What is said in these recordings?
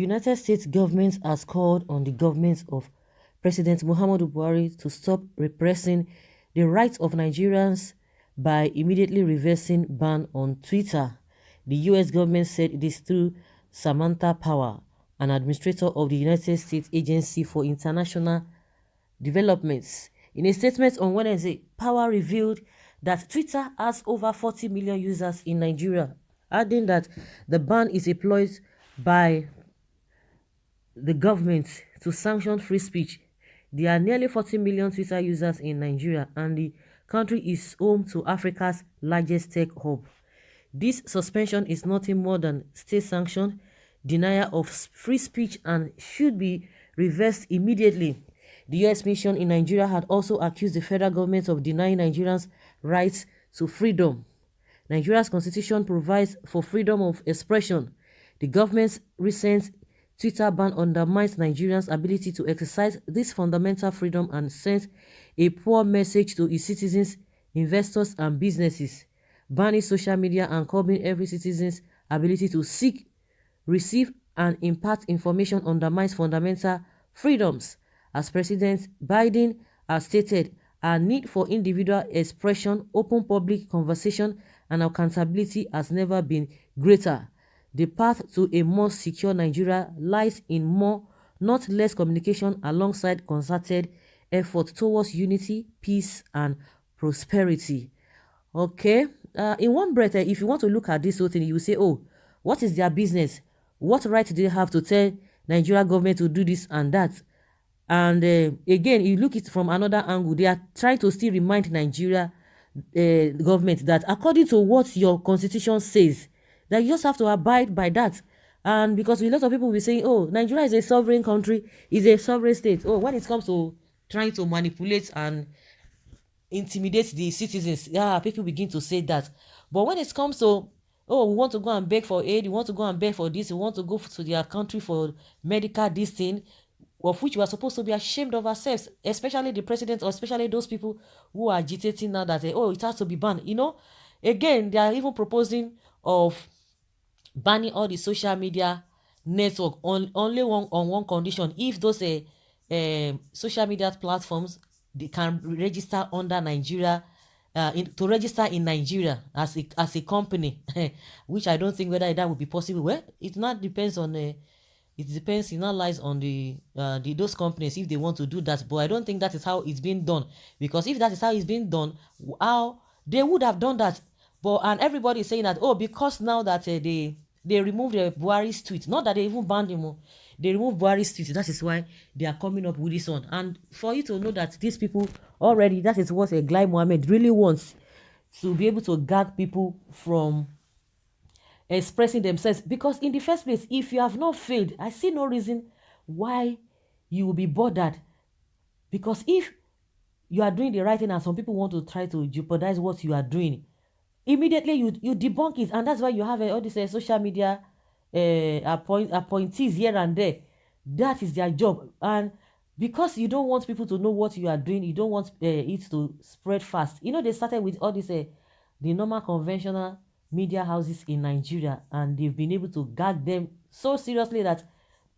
The United States government has called on the government of President Muhammadu Buhari to stop repressing the rights of Nigerians by immediately reversing ban on Twitter. The US government said this through Samantha Power, an administrator of the United States Agency for International Developments. In a statement on Wednesday, Power revealed that Twitter has over 40 million users in Nigeria, adding that the ban is a ploy by the government to sanction free speech. There are nearly 40 million Twitter users in Nigeria, and the country is home to Africa's largest tech hub. This suspension is nothing more than state-sanctioned denial of free speech and should be reversed immediately. The US mission in Nigeria had also accused the federal government of denying Nigerians' rights to freedom. Nigeria's constitution provides for freedom of expression. The government's recent Twitter ban undermines Nigerians' ability to exercise this fundamental freedom and sends a poor message to its citizens, investors, and businesses. Banning social media and curbing every citizen's ability to seek, receive, and impart information undermines fundamental freedoms. As President Biden has stated, our need for individual expression, open public conversation, and accountability has never been greater. The path to a more secure Nigeria lies in more, not less, communication alongside concerted effort towards unity, peace, and prosperity. Okay, in one breath, if you want to look at this whole thing, you will say, oh, what is their business? What right do they have to tell Nigeria government to do this and that? And again, you look at it from another angle, they are trying to still remind Nigeria government that according to what your constitution says, that you just have to abide by that. And because a lot of people will be saying, oh, Nigeria is a sovereign country, is a sovereign state. Oh, when it comes to trying to manipulate and intimidate the citizens, yeah, people begin to say that. But when it comes to, oh, we want to go and beg for aid, we want to go and beg for this, we want to go to their country for medical this thing, of which we are supposed to be ashamed of ourselves, especially the president, or especially those people who are agitating now that, oh, it has to be banned. Again, they are even proposing of banning all the social media network on one condition: if those social media platforms, they can register under Nigeria, to register in Nigeria as a company, which I don't think whether that would be possible. Well, it not depends on it now lies on the those companies if they want to do that. But I don't think that is how it's being done, because if that is how it's being done, how they would have done that. But and everybody is saying that, oh, because now that they removed Buhari's tweet, not that they even banned him, they removed Buhari's tweet, that is why they are coming up with this one. And for you to know that these people already, that is what Glai Mohammed really wants, to be able to gag people from expressing themselves. Because in the first place, if you have not failed, I see no reason why you will be bothered. Because if you are doing the right thing and some people want to try to jeopardize what you are doing, immediately you debunk it. And that's why you have all these social media appointees here and there. That is their job. And because you don't want people to know what you are doing, you don't want it to spread fast. They started with all this the normal conventional media houses in Nigeria, and they've been able to gag them so seriously that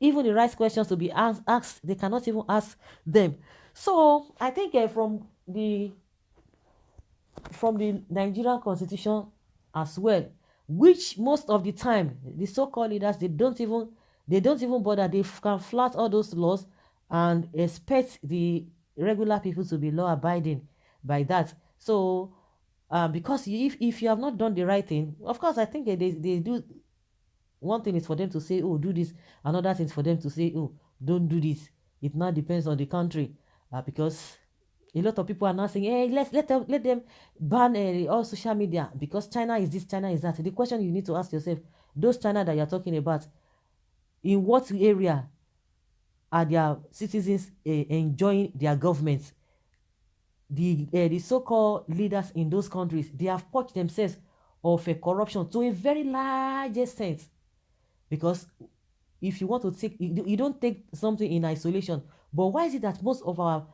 even the right questions to be asked, they cannot even ask them. So I think from the Nigerian constitution as well, which most of the time the so-called leaders, they don't even bother. They can flat all those laws and expect the regular people to be law abiding by that. So because if you have not done the right thing, of course, I think they do. One thing is for them to say, oh, do this. Another thing is for them to say, oh, don't do this. It now depends on the country, because a lot of people are now saying, hey, let them ban all social media because China is this, China is that. The question you need to ask yourself, those China that you're talking about, in what area are their citizens enjoying their governments? The so-called leaders in those countries, they have purged themselves of corruption to a very large extent. Because if you want to take, you don't take something in isolation. But why is it that most of our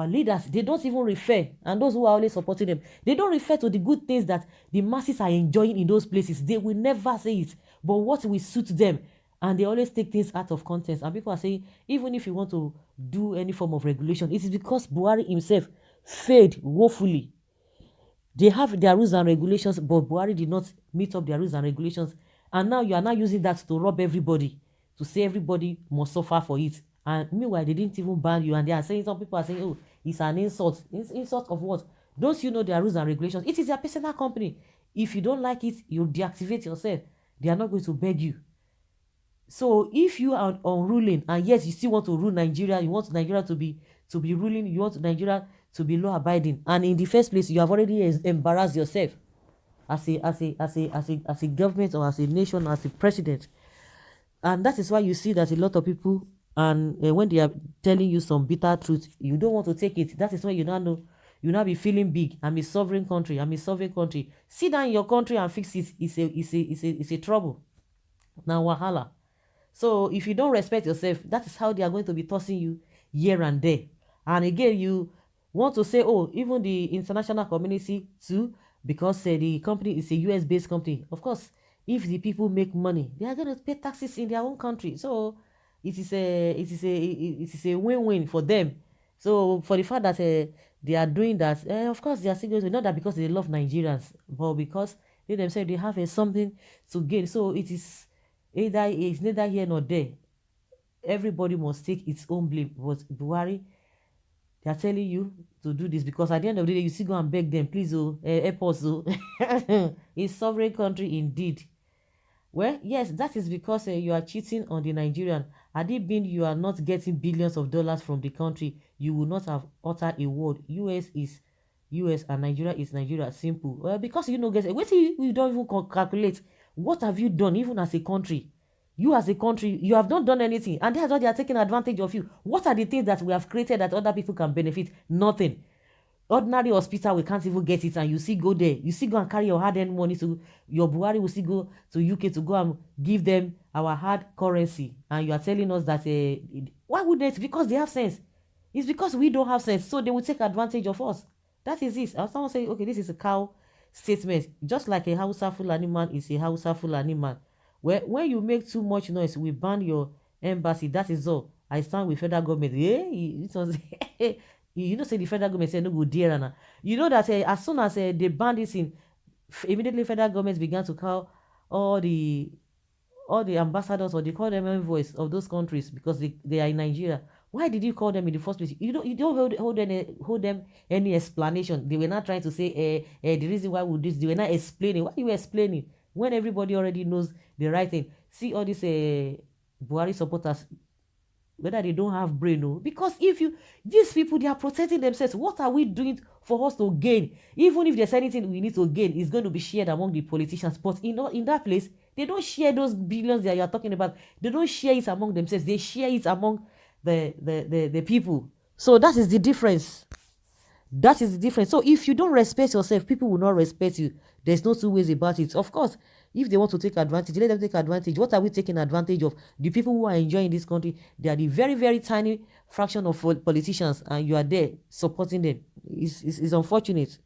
leaders, they don't even refer, and those who are always supporting them, they don't refer to the good things that the masses are enjoying in those places. They will never say it. But what will suit them, And they always take things out of context. And people are saying, even if you want to do any form of regulation, it is because Buhari himself failed woefully. They have their rules and regulations, but Buhari did not meet up their rules and regulations. And now you are now using that to rob everybody, to say everybody must suffer for it. And meanwhile, they didn't even ban you. And they are saying, some people are saying, oh, it's an insult. Insult of what? Don't you know their rules and regulations? It is their personal company. If you don't like it, you deactivate yourself. They are not going to beg you. So if you are unruling and yes, you still want to rule Nigeria, you want Nigeria to be ruling, you want Nigeria to be law abiding, and in the first place you have already embarrassed yourself as a government or as a nation, as a president. And that is why you see that a lot of people, and when they are telling you some bitter truth, you don't want to take it. That is why you now know, you now be feeling big. I'm a sovereign country. I'm a sovereign country. Sit down in your country and fix it. It's a trouble. Now wahala. So if you don't respect yourself, that is how they are going to be tossing you here and there. And again, you want to say, oh, even the international community too, because the company is a US-based company. Of course, if the people make money, they are going to pay taxes in their own country. So it is a win-win for them. So for the fact that they are doing that, of course they are still going to, not that because they love Nigerians, but because they themselves they have something to gain. So it's neither here nor there. Everybody must take its own blame. But Buhari, they are telling you to do this because at the end of the day, you still go and beg them, please, help us. A sovereign country indeed. Well, yes, that is because you are cheating on the Nigerian. Had it been you are not getting billions of dollars from the country, you would not have uttered a word. US is US and Nigeria is Nigeria. Simple. Well, because you know, guys, wait till you don't even calculate. What have you done, even as a country? You as a country, you have not done anything, and that's why they are taking advantage of you. What are the things that we have created that other people can benefit? Nothing. Ordinary hospital, we can't even get it, and you still go there. You still go and carry your hard-earned money to your Buhari will still go to UK to go and give them our hard currency, and you are telling us that why would they? Because they have sense. It's because we don't have sense, so they will take advantage of us. That is it. And someone say, okay, this is a cow statement, just like a Hausa Fulani man is a Hausa Fulani man. When you make too much noise, we ban your embassy. That is all. I stand with federal government. It was you know, say the federal government say no go dear na. You know that as soon as they banned this in, immediately federal government began to call all the ambassadors, or they call them envoys of those countries because they are in Nigeria. Why did you call them in the first place? You don't hold them any explanation. They were not trying to say the reason why we do this. They were not explaining. Why you explaining when everybody already knows the right thing? See all these Buhari supporters, whether they don't have brain, no, because if you these people, they are protecting themselves. What are we doing for us to gain? Even if there's anything we need to gain, it's going to be shared among the politicians. But in that place, they don't share those billions that you are talking about. They don't share it among themselves. They share it among the people. So that is the difference. That is the difference. So if you don't respect yourself, people will not respect you. There's no two ways about it. Of course, if they want to take advantage, let them take advantage. What are we taking advantage of? The people who are enjoying this country, they are the very, very tiny fraction of politicians, and you are there supporting them. It's unfortunate.